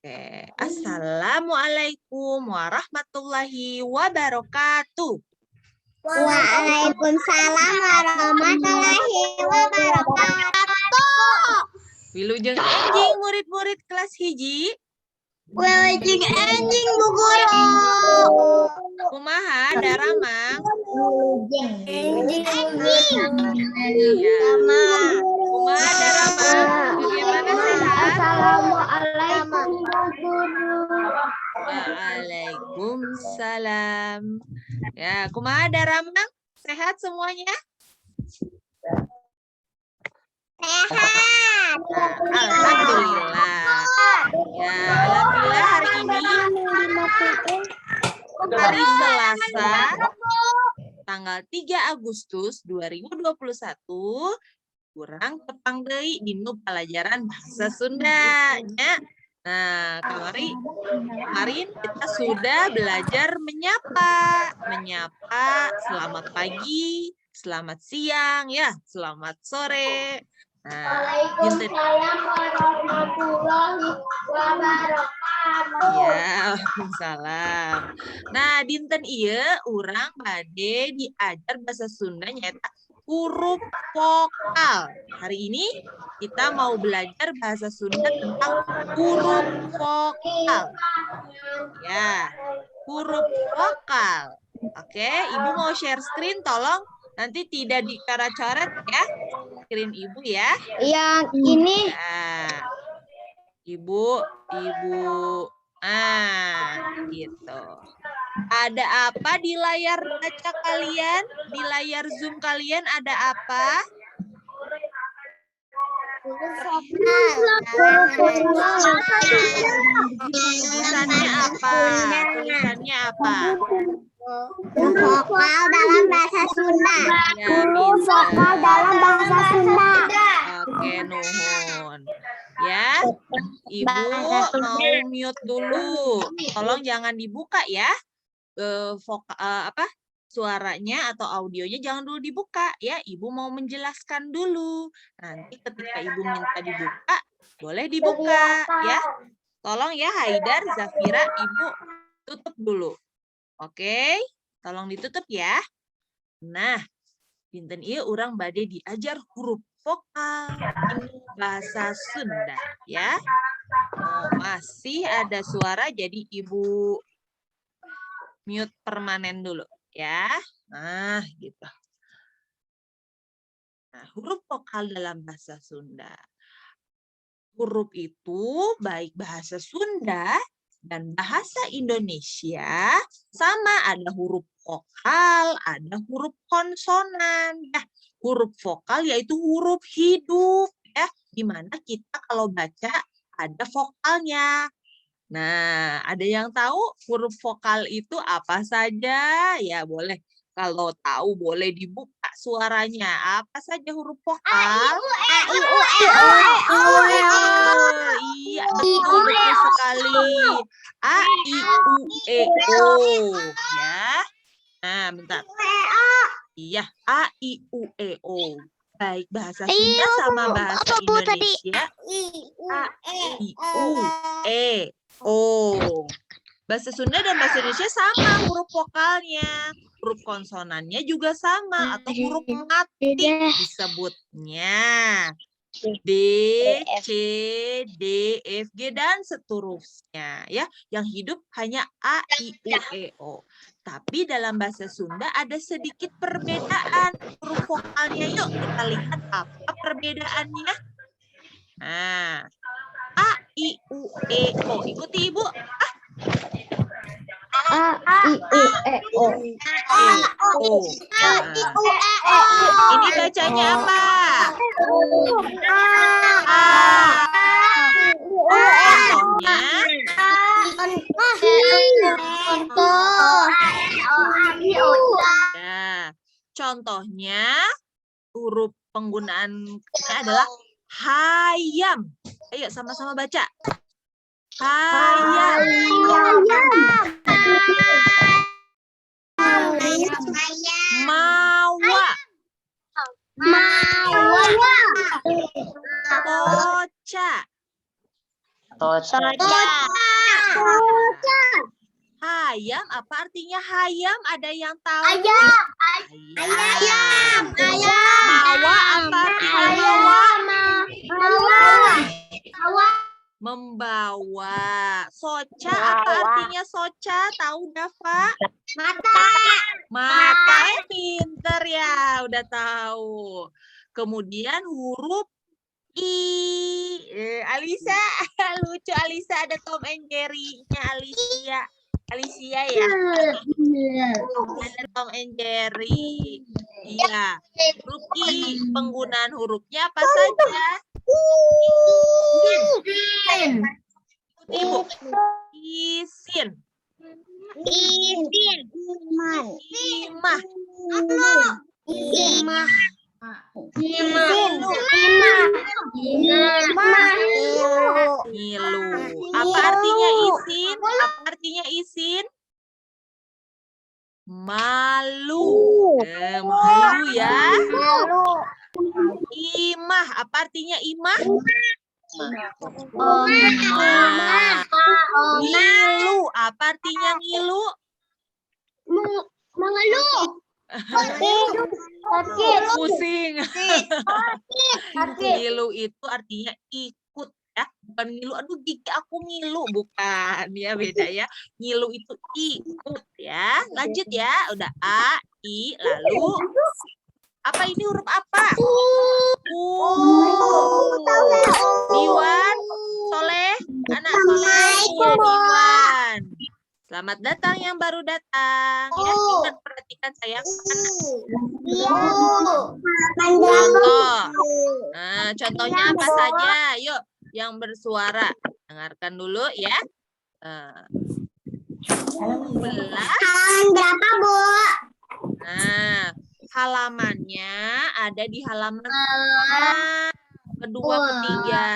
Oke. Assalamualaikum warahmatullahi wabarakatuh. Waalaikumsalam warahmatullahi wabarakatuh. Wilujeng enjing murid-murid kelas hiji. Wilujeng enjing Bu Guru. Kumaha daramang? Enjing. Iya. Kumaha daramang? Bagaimana sehat? Assalamualaikum Bu Guru. Waalaikumsalam. Ya, kumaha daramang? Sehat semuanya? Sehat. Alhamdulillah. Ya, alhamdulillah hari ini hari Selasa tanggal 3 Agustus 2021 kurang tepang deui dinu pelajaran bahasa Sunda nya. Nah, kemarin kita sudah belajar menyapa. Selamat pagi, selamat siang, ya, selamat sore. Nah, Waalaikumsalam warahmatullahi wabarakatuh. ya, waalaikumsalam. Nah, dinten ieu urang bade diajar bahasa Sunda nyaeta huruf vokal. Hari ini kita mau belajar bahasa Sunda tentang huruf vokal. Ya, huruf vokal. Oke, Ibu mau share screen, tolong nanti tidak dicoret-coret ya. Screen Ibu ya. Yang ini Ya. Ibu. Gitu. Ada apa di layar kaca kalian? Di layar Zoom kalian ada apa? Tulisannya apa? Tulisannya apa? vokal dalam bahasa Sunda. Ya, pintar. dalam bahasa Sunda. Oke, nuhun. Ya, Ibu mau mute dulu. Tolong jangan dibuka ya. Suaranya atau audionya jangan dulu dibuka ya. Ibu mau menjelaskan dulu. Nanti ketika Ibu minta dibuka, boleh dibuka ya. Tolong ya Haidar, Zafira, Ibu tutup dulu. Oke, tolong ditutup ya. Nah, dinten ieu urang bade diajar huruf vokal ini bahasa Sunda ya. Oh, masih ada suara jadi Ibu mute permanen dulu ya. Nah, gitu. Nah, huruf vokal dalam bahasa Sunda. Huruf itu baik bahasa Sunda dan bahasa Indonesia sama, ada huruf vokal, ada huruf konsonan. Ya, huruf vokal yaitu huruf hidup ya, di mana kita kalau baca ada vokalnya. Nah, ada yang tahu huruf vokal itu apa saja? Ya, boleh. Kalau tahu boleh dibuka suaranya. Apa saja huruf vokal? Iya, betul sekali. A, I, U, E, O. Ya. Nah, bentar. Iya, A, I, U, E, O. Baik bahasa Sunda sama bahasa Indonesia. A, I, U, E, O. Bahasa Sunda dan bahasa Indonesia sama huruf vokalnya. Huruf konsonannya juga sama atau huruf mati disebutnya. B, C, D, F, G, dan seterusnya. Ya, yang hidup hanya A, I, U, E, O. Tapi dalam bahasa Sunda ada sedikit perbedaan huruf vokalnya. Yuk kita lihat apa perbedaannya. Nah, A, I, U, E, O. Ikuti Ibu. A, I, U, E, O. Ini bacanya apa? Contohnya huruf penggunaannya adalah hayam. Ayo sama-sama baca. Hayam. Mawa. Poca. Hayam, apa artinya hayam? Ada yang tahu? Ayam. Hayam. Ayam. Mawa, apa artinya mawa? Membawa. Soca, apa artinya soca? Tahu, Dava? Mata, pinter ya, udah tahu. Kemudian huruf I. Alisa, lucu Alisa, ada Tom and Jerry-nya Alicia. Alicia ya, ada Tom and Jerry. Iya, huruf I. Penggunaan hurufnya apa saja? Ibu. Isin. Imah. Ngilu. Apa artinya isin? Apa artinya isin? Malu. Malu ya. Imah. Apa artinya imah? Ngilu. Apa artinya ngilu? Pusing. Ngilu itu artinya ikut ya, bukan ngilu. Aduh gigi aku ngilu, bukan ya, beda ya. Ngilu itu ikut ya. Lanjut ya, udah A, I, lalu apa ini huruf apa? Diwan, Soleh, anak Soleh, ya Diwan. Selamat datang yang baru datang. Ya, ingat perhatikan sayang. Contoh. Nah, contohnya apa saja? Yuk, yang bersuara. Dengarkan dulu ya. 12. Berapa, Bu? Nah, halamannya ada di halaman kedua, ketiga.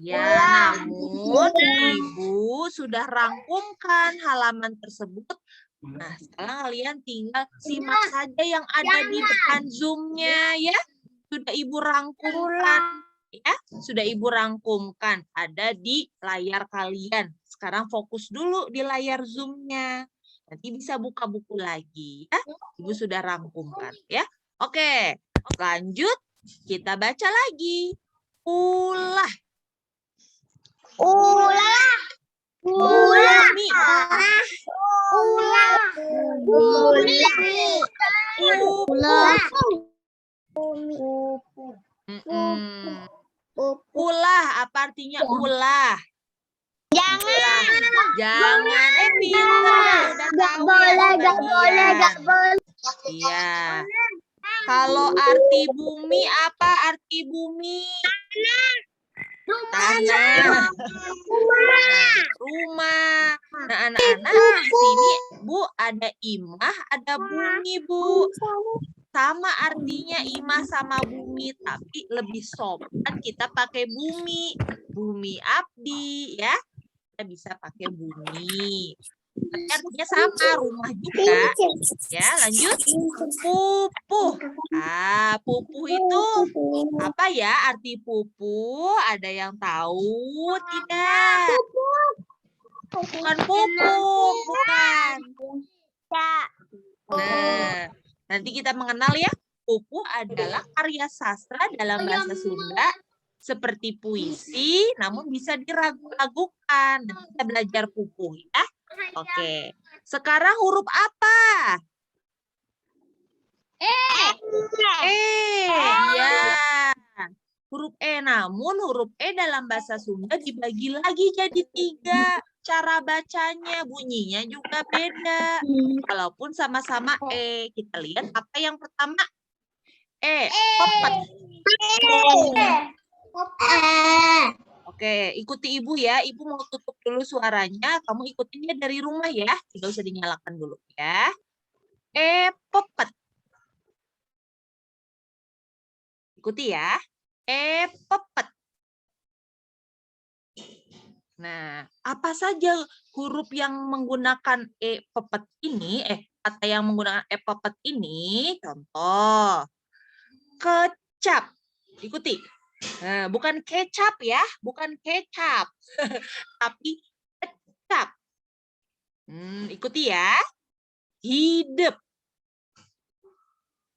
Ya, namun Ibu sudah rangkumkan halaman tersebut. Nah, sekarang kalian tinggal simak saja yang ada di depan Zoom-nya ya. Sudah Ibu rangkumkan ya. Sudah Ibu rangkumkan ada di layar kalian. Sekarang fokus dulu di layar Zoom-nya. Nanti bisa buka buku lagi ya. Ibu sudah rangkumkan ya. Oke, lanjut kita baca lagi. Ulah. Bumi. Ulah, apa artinya ulah? Jangan. Pintar. Udah tahu ya, sebagian. Iya. Kalau arti bumi, apa arti bumi? Tanah. Rumah. Nah, anak-anak di sini, Bu, ada imah, ada bumi, Bu. Sama artinya imah sama bumi, tapi lebih sopan kita pakai bumi. Bumi abdi, ya. Kita bisa pakai bumi. Tapi artinya sama, rumah juga. Ya, lanjut. Pupuh. Pupuh itu apa ya arti pupuh? Ada yang tahu tidak? Bukan pupuk, bukan. Nah, nanti kita mengenal ya. Pupuh adalah karya sastra dalam bahasa Sunda seperti puisi, namun bisa diragu-ragukan. Nanti kita belajar pupuh ya. Oke. Sekarang huruf apa? Ya. Huruf E, namun huruf E dalam bahasa Sunda dibagi lagi jadi 3. Cara bacanya, bunyinya juga beda. Walaupun sama-sama E. Kita lihat apa yang pertama? E. Pepet. Oke, ikuti Ibu ya. Ibu mau tutup dulu suaranya. Kamu ikutinnya dari rumah ya. Tidak usah dinyalakan dulu ya. E. Pepet. Ikuti ya. E. Pepet. Nah, apa saja huruf yang menggunakan E pepet ini? Kata yang menggunakan E pepet ini. Contoh. Kecap. Ikuti. Nah, bukan kecap ya, bukan kecap, tapi kecap. Ikuti ya. Hidup.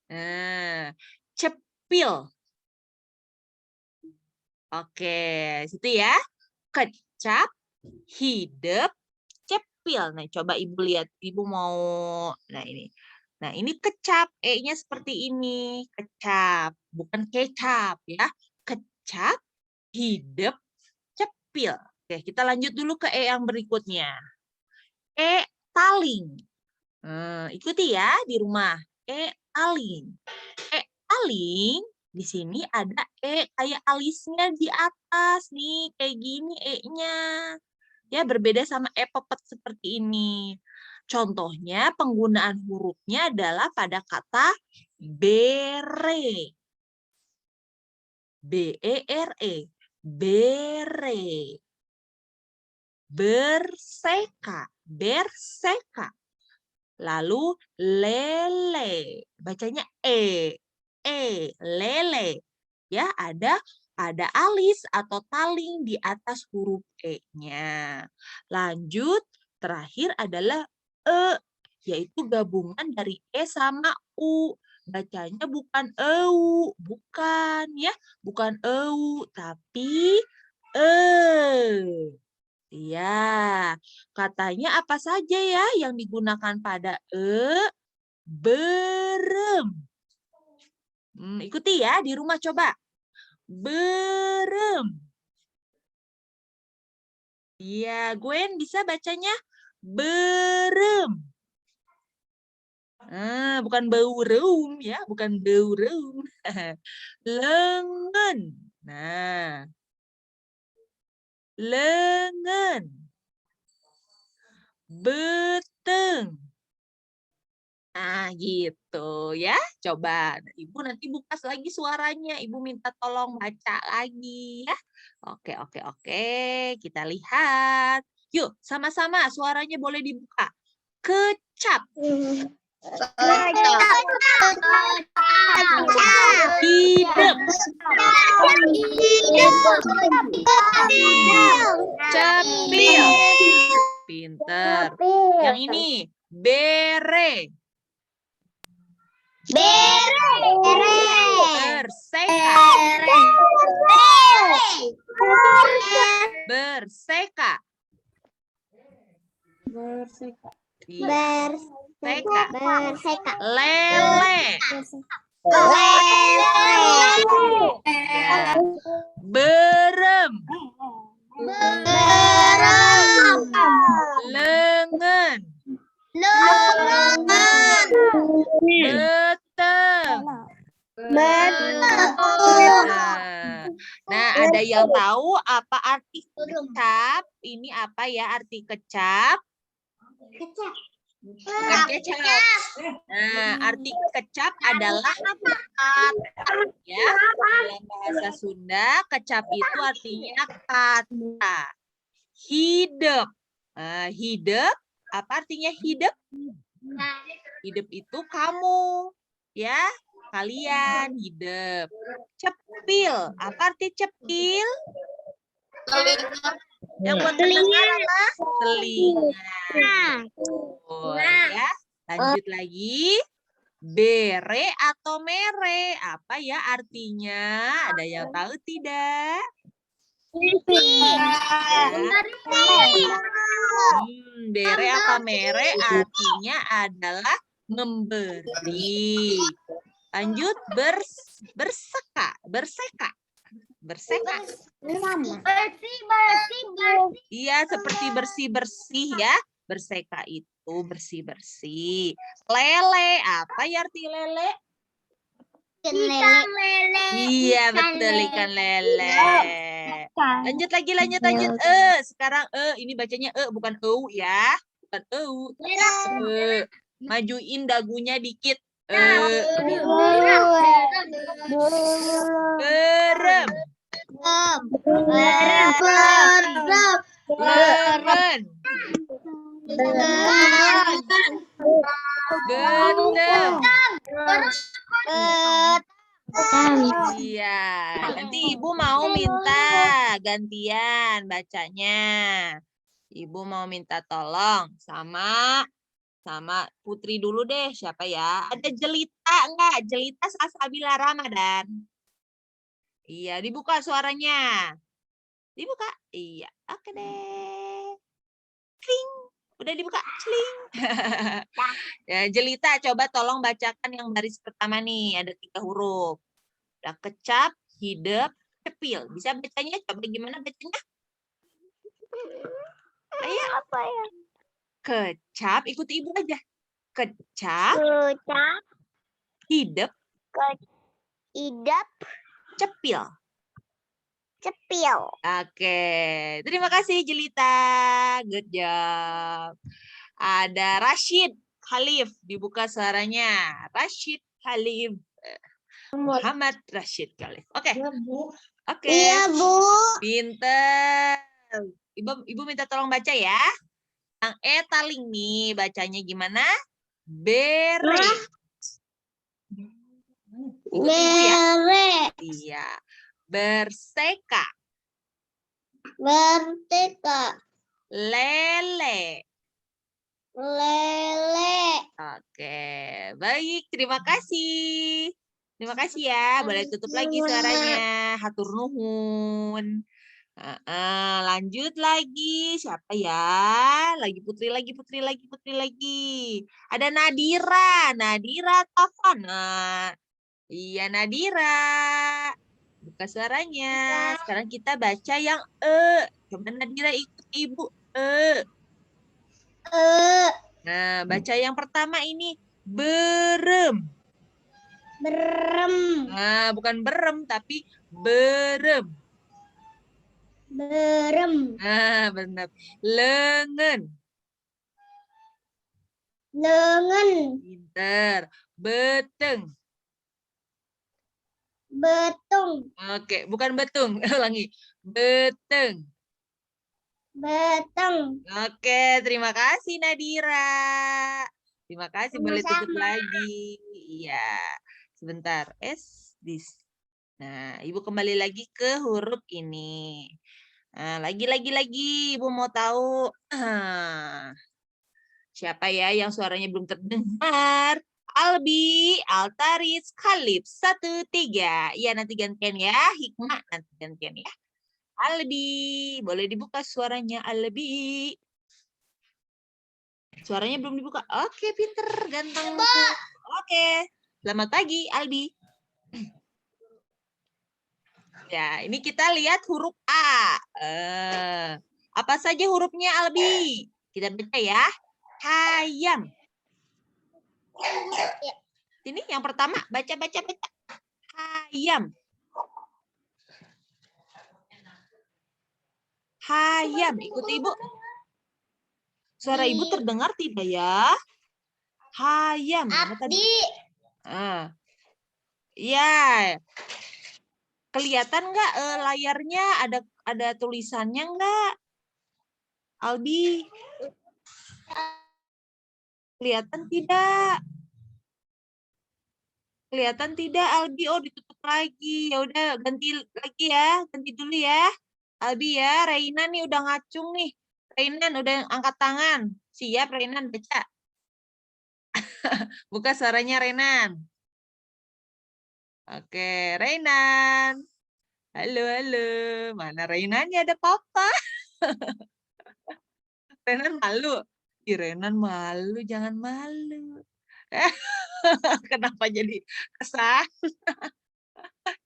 Nah, cepil. Oke, situ ya. Kecap, hidup, cepil. Nah, coba Ibu lihat. Ibu mau, nah ini. Nah, ini kecap. E-nya seperti ini. Kecap. Bukan kecap ya. Kecap, hidup, cepil. Oke, kita lanjut dulu ke E yang berikutnya. E, taling. Ikuti ya di rumah. E, taling. E, taling. Di sini ada E kayak alisnya di atas nih. Kayak gini E-nya. Ya, berbeda sama E pepet seperti ini. Contohnya penggunaan hurufnya adalah pada kata bere. B-E-R-E. Bere. Berseka. Berseka. Lalu lele. Bacanya E. E. Lele. Ya, ada alis atau taling di atas huruf E-nya. Lanjut, terakhir adalah E, yaitu gabungan dari E sama U. Bacanya bukan EU, bukan ya, bukan EU, tapi ya, katanya apa saja ya yang digunakan pada berem. Ikuti ya di rumah coba. Berem. Iya, Gwen bisa bacanya berem. Bukan baureum ya, bukan baureum. Lengan. Nah, lengan. Beteng. Nah, gitu ya. Coba Ibu nanti buka lagi suaranya. Ibu minta tolong baca lagi ya. Oke. Kita lihat. Yuk, sama-sama suaranya boleh dibuka. Kecap. Hidup. Cepil. Pinter. Yang ini bere. Berseka. Berseka. Berseka. Lele. Ya. Berem. Lengan. Beteng. Nah, ada yang tahu apa arti kecap? Ini apa ya arti kecap? Bukan kecap. Nah, arti kecap adalah kata. Ya, dalam bahasa Sunda, kecap itu artinya kata. Hidup. Hidup, apa artinya hidup? Hidup itu kamu. Ya, kalian hidup. Cepil, apa arti cepil? Yang buat pendengar apa? Telinga. Ya, lanjut lagi. Bere atau mere, apa ya artinya? Ada yang tahu tidak? Bere atau mere artinya adalah memberi. Lanjut, berseka. Iya, seperti bersih-bersih ya. Berseka itu bersih-bersih. Lele, apa ya arti lele? Iya, betul, ikan lele. Lanjut lagi. Sekarang ini bacanya bukan ya. Bukan majuin dagunya dikit. Berem. Lengan. Beteng. Iya, nanti Ibu gantian bacanya. Ibu mau minta tolong sama Putri dulu deh. Siapa ya? Ada Jelita enggak? Jelita Salsabila Ramadan. Iya, dibuka suaranya. Dibuka. Iya, oke deh. Cling. Udah dibuka. Cling. Ya, Jelita, coba tolong bacakan yang baris pertama nih. Ada 3 huruf. Udah kecap, hidup, cepil. Bisa bacanya? Coba gimana bacanya? Ayo. Apa ya? Kecap, ikuti ibu aja. Kecap, Kecap, hidup, idap, cepil. cepil. Oke, terima kasih Jelita. Good job. Ada Rashid Khalif, dibuka suaranya. Rashid Khalif. Muhammad Rashid Khalif. Oke. Oke. Iya, Bu. Pinter. Ibu minta tolong baca ya. Yang etaling nih bacanya gimana? Bere. Ikuti ibu ya. Bere. Iya. Berseka. Berteka. Lele. Lele. Oke, baik. Terima kasih. Terima kasih ya. Boleh tutup lagi suaranya. Hatur nuhun. Lanjut lagi. Siapa ya? Lagi Putri lagi, Putri lagi, Putri lagi. Ada Nadira. Nadira Tafana. Iya, Nadira. Buka suaranya. Sekarang kita baca yang Coba Nadira ikut ibu. Nah, baca yang pertama ini. Berem. Berem. Nah, bukan berem, tapi berem. Berem. Nah, benar. Lengan. Lengan. Pinter. Beteng. Betung. Oke, bukan betung. Ulangi. Beteng. Beteng. Oke, terima kasih Nadira. Terima kasih, boleh tutup Sama-sama. lagi. Iya. Sebentar. This. Nah, Ibu kembali lagi ke huruf ini. Nah, lagi. Ibu mau tahu siapa ya yang suaranya belum terdengar? Albi, Altaris, Khalif, 1, 3. Iya, nanti gantian ya. Hikmah, nanti gantian ya. Albi, boleh dibuka suaranya Albi. Suaranya belum dibuka. Oke, pinter, ganteng. Oke, selamat pagi Albi. Ya, ini kita lihat huruf A. Apa saja hurufnya Albi? Kita baca ya. Hayam. Ini yang pertama, baca. Hayam. Hayam, ikuti Ibu. Suara Ibu terdengar tidak ya? Hayam. Abdi. Ya. Kelihatan nggak layarnya ada tulisannya nggak? Albi. Kelihatan tidak? Kelihatan tidak Albi? Oh, ditutup lagi. Ya udah ganti lagi ya. Ganti dulu ya. Albi ya, Reina nih udah ngacung nih. Reinan udah angkat tangan. Siap Reinan baca. Buka suaranya Reinan. Oke, Reinan. Halo. Mana Reinannya? Ada papa. Renan malu. Renan malu, jangan malu. Kenapa jadi kesah?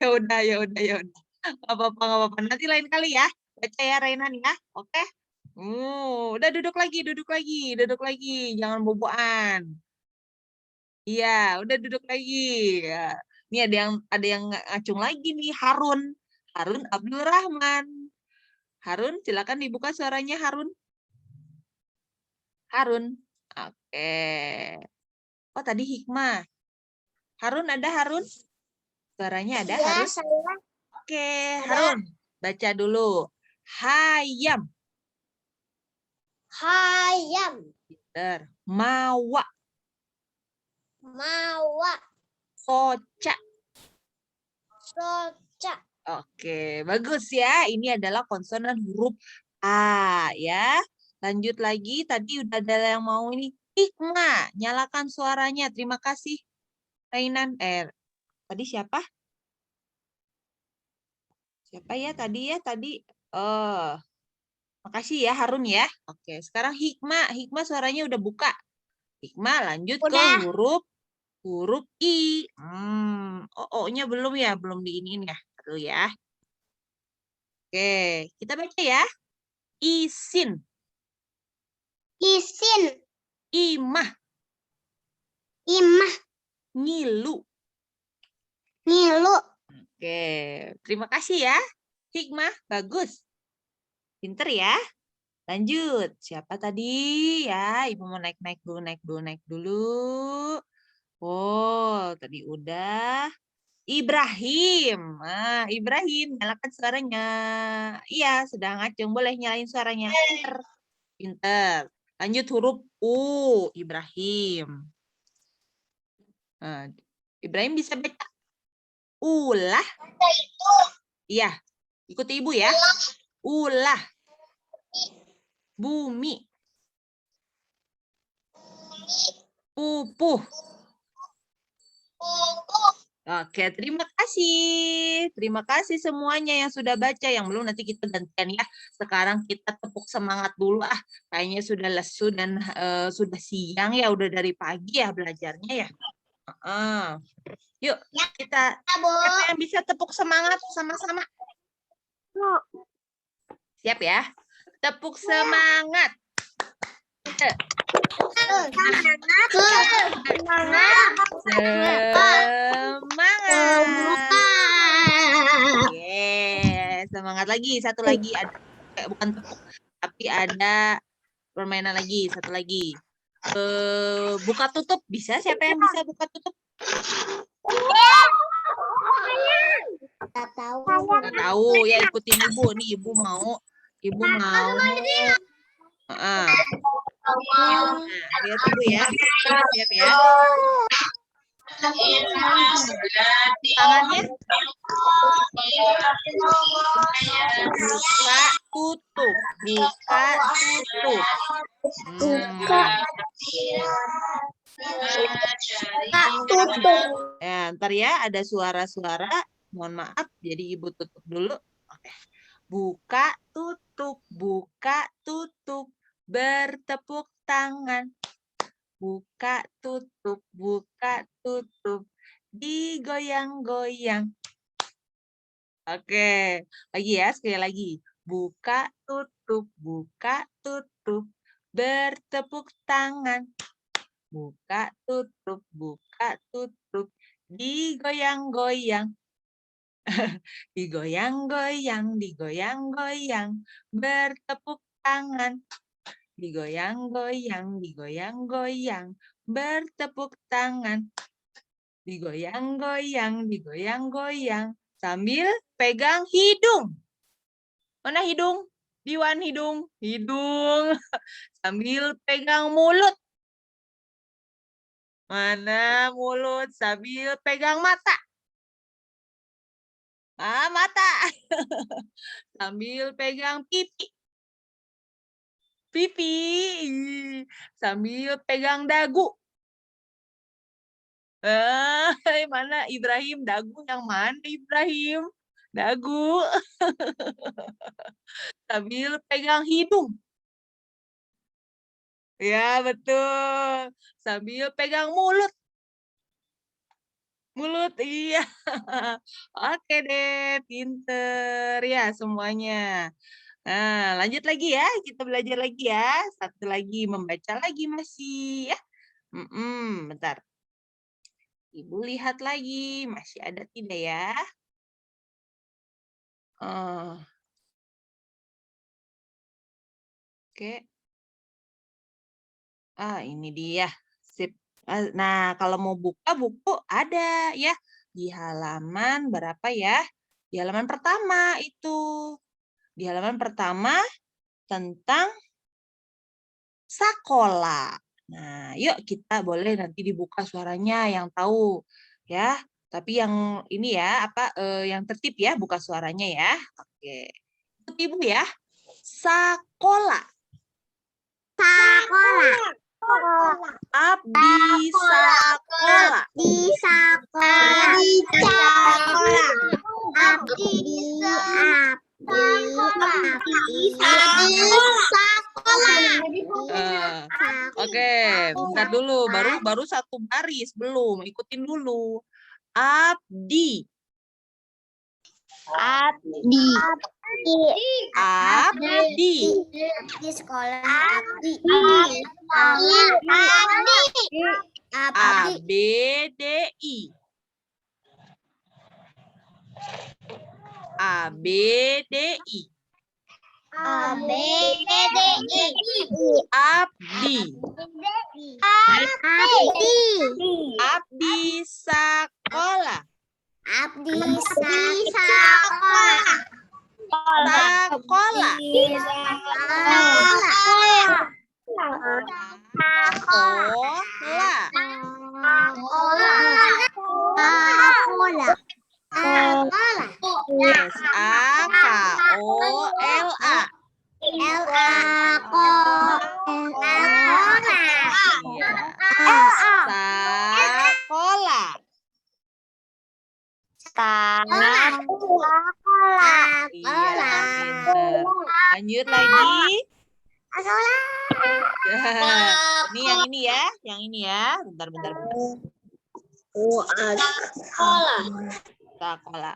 Ya udah. Nggak apa-apa. Nanti lain kali ya. Baca ya Renan ya. Oke. Udah duduk lagi. Jangan boboan. Iya, udah duduk lagi. Ya. Ini ada yang ngacung lagi nih, Harun. Harun Abdul Rahman. Harun, silakan dibuka suaranya Harun. Harun. Oke. Oh, tadi Hikmah. Harun ada Harun? Suaranya ada Harun? Saya. Oke, Harun. Baca dulu. Hayam. Hayam. Pinter. Mawa. Mawa. Soca. Soca. Oke, bagus ya. Ini adalah konsonan huruf A ya. Lanjut lagi, tadi udah ada yang mau ini. Hikmah, nyalakan suaranya. Terima kasih, Rainan. Tadi siapa? Siapa ya tadi ya? Oh, makasih ya Harun ya. Oke, sekarang Hikmah. Hikmah suaranya udah buka. Hikmah lanjut ke Udah. huruf I. O-nya belum ya? Belum diinin ya? Aduh ya. Oke, kita baca ya. Isin, Isin. imah, Imah. ngilu. Ngilu. Oke, terima kasih ya. Hikmah, bagus. Pinter ya. Lanjut. Siapa tadi? Ya, Ibu mau naik dulu. Oh, tadi udah. Ibrahim. Ibrahim, nyalakan suaranya. Iya, sedang ngacung. Boleh nyalain suaranya. Pinter. Pinter. Lanjut huruf U. Ibrahim. Ibrahim bisa baca. Ulah. Iya, ikuti ibu ya. Ulah. Bumi. Pupuh. Oke, terima kasih. Terima kasih semuanya yang sudah baca. Yang belum nanti kita gantian ya. Sekarang kita tepuk semangat dulu. Kayaknya sudah lesu dan sudah siang ya. Udah dari pagi ya belajarnya ya. Yuk, kita siapa yang bisa tepuk semangat sama-sama? Siap ya? Tepuk semangat. Semangat lagi. Satu lagi ada bukan tepuk, tapi ada permainan lagi. Satu lagi. Buka tutup bisa? Siapa yang bisa buka tutup? Nggak tahu. Nggak tahu ya, ikutin ibu nih. Ibu mau. Lihat dulu ya. Siap ya. Tangannya buka tutup, buka tutup. Ya, ntar ya ada suara-suara. Mohon maaf, jadi ibu tutup dulu. Oke. Buka tutup, bertepuk tangan. Buka tutup, digoyang-goyang. Oke, lagi ya, sekali lagi. Buka tutup, bertepuk tangan. Buka tutup, digoyang-goyang. Digoyang-goyang, bertepuk tangan. Digoyang-goyang, bertepuk tangan. Digoyang-goyang, sambil pegang hidung. Mana hidung? Diwan hidung. Hidung. Sambil pegang mulut. Mana mulut? Sambil pegang mata. Mata. Sambil pegang pipi. Pipi. Sambil pegang dagu. Mana Ibrahim? Dagu yang mana Ibrahim? Dagu. Sambil pegang hidung. Ya, betul. Sambil pegang mulut. Mulut, iya. Oke deh, pinter ya semuanya. Nah, lanjut lagi ya. Kita belajar lagi ya. Satu lagi, membaca lagi masih ya. Bentar. Ibu lihat lagi, masih ada tidak ya? Oke. Ini dia. Sip. Nah, kalau mau buka buku ada ya. Di halaman berapa ya? Di halaman pertama itu. Di halaman pertama tentang sekolah. Nah, yuk kita boleh nanti dibuka suaranya yang tahu. Ya, Tapi yang ini ya, yang tertib ya, buka suaranya ya. Oke. Ikut Ibu ya. Sakola. Sekolah. Abdi sakola. Di sekolah. Di sekolah. Abdi Oke, bentar dulu. Baru satu baris, belum. Ikutin dulu. Abdi. Abdi. Abdi. Di sekolah abdi. Abdi. ABDI. ABDI. Abdi. Abdi sakola. Abdi sekolah. Sakola. Sakola. Sakola. Iya, pinter. Lanjut lagi. Ini yang ini ya, Bentar. Sakola. Sakola. Sakola.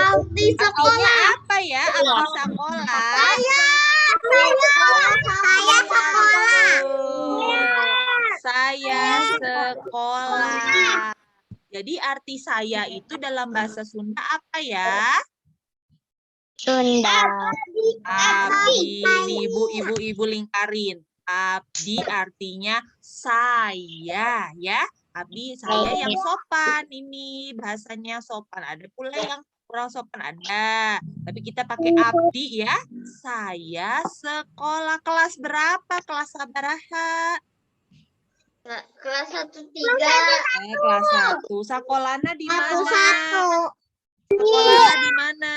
Abdi sakola. Artinya apa ya? Abdi sakola. Saya sekolah. Jadi arti saya itu dalam bahasa Sunda apa ya? Sunda. Abdi. Ini ibu lingkarin. Abdi artinya saya ya. Abdi saya yang sopan, ini bahasanya sopan. Ada pula yang kurang sopan, ada. Tapi kita pakai abdi ya. Saya sekolah. Kelas berapa? Kelas sabaraha? Kelas 1-3. Kelas 1. Sakolana di mana? Sakolana di mana?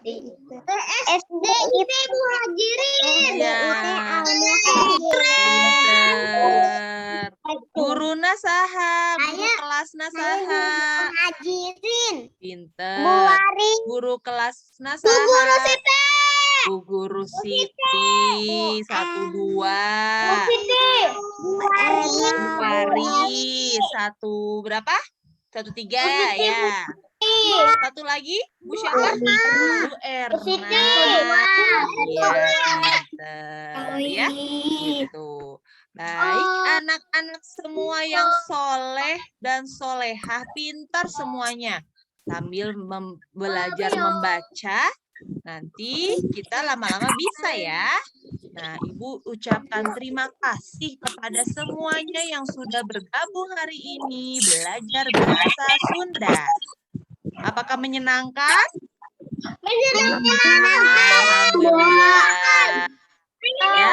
SD Ibu Hajirin. Iya. Pinter. Guruna saha? Guru kelasna saha? Hajirin. Pinter. Guru kelasna saha? Bu Guru Siti. 1, 2. Bu Pari. 1 berapa? 1, 3 ya. Satu lagi, Bu siapa? Bu Erna. Iya, pinter ya. Gitu. Baik, anak-anak semua yang soleh dan solehah, pintar semuanya. Sambil belajar membaca, nanti kita lama-lama bisa ya. Nah, Ibu ucapkan terima kasih kepada semuanya yang sudah bergabung hari ini belajar bahasa Sunda. Apakah menyenangkan? Alhamdulillah. Ya,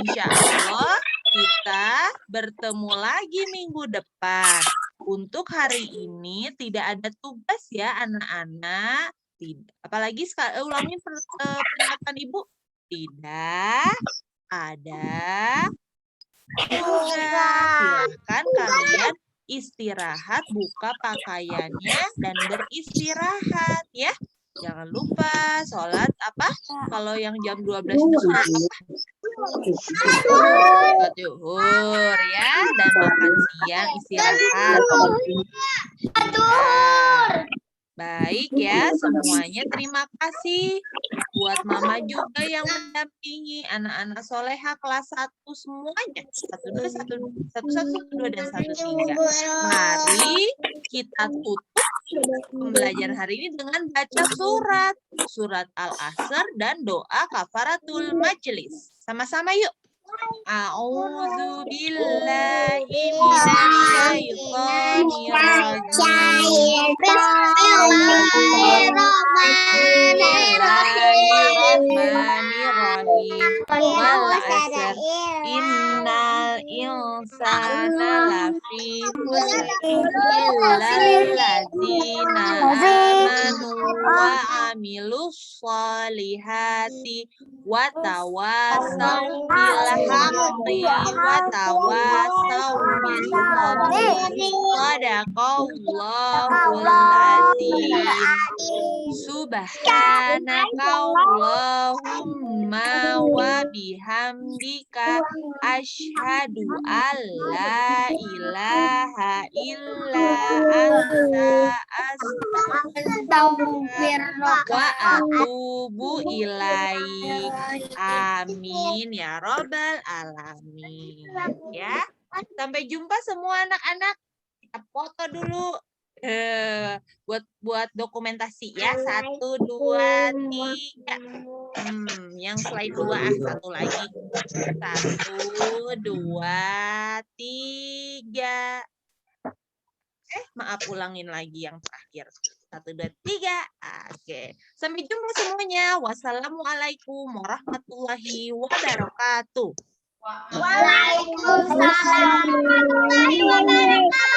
insya Allah kita bertemu lagi minggu depan. Untuk hari ini tidak ada tugas ya anak-anak. Apalagi ulangin peringatan Ibu. Tidak ada tugas. Silakan kalian istirahat, buka pakaiannya dan beristirahat ya. Jangan lupa sholat apa? Kalau yang jam 12 itu sholat apa? Sholat zuhur ya, dan makan siang istirahat. Baik ya semuanya, terima kasih buat Mama juga yang mendampingi anak-anak soleha kelas 1 semuanya. 1, 2, 1, 2 dan 1, 3. Mari kita tutup pembelajaran hari ini dengan baca surat Al-Asr dan doa kafaratul majelis. Sama-sama yuk. A'udzu billahi minasyaitonir rajim. Bismillahirrahmanirrahim. Wal 'asr. Innal insana lafi khusr illal ladzina amanu wa 'amilus sholihati wa tawassaw bil haqqi wa tawassaw bis sabri. Shadaqallahul azim. Subhanakallahumma wa bihamdika asyhadu alla ilaha illa anta astaghfiruka wa atubu ilaik. Amin ya robbal alamin. Ya, sampai jumpa semua anak-anak. Kita foto dulu. Buat dokumentasi ya. 1, 2, 3. Yang slide 2 satu lagi. 1, 2, 3. Maaf, ulangin lagi yang terakhir. 1, 2, 3. Oke. Sampai jumpa semuanya. Wassalamualaikum warahmatullahi wabarakatuh. Waalaikumsalam warahmatullahi wabarakatuh.